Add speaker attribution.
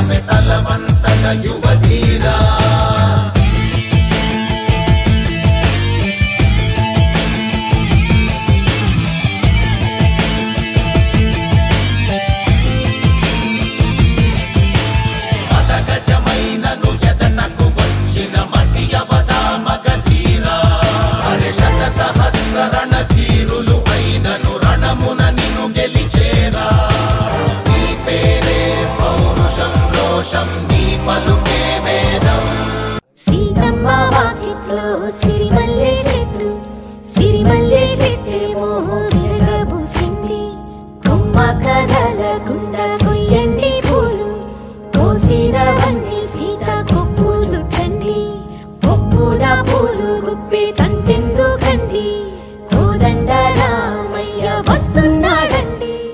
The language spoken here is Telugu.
Speaker 1: రణమే తలవంసగ యువధీరా మదగజమైనను ఎదటకు వచ్చిన మసియవదా మగధీరా హర్షత సహస్ర రణధీరులు అయినను రణమున నిన్ను గెలిచేరా నీ పేరే పౌరుషం రోషం నీ పలుకే వేదం
Speaker 2: సీతమ్మ వాకిట్లో సిరిమల్లె చెట్టేమో విరగబూసింది కొమ్మ కదలకుండా కొయ్యండి పూలు కోసినవన్నీ సీత కొప్పు చుట్టండి కొప్పున పూలు గుప్పెట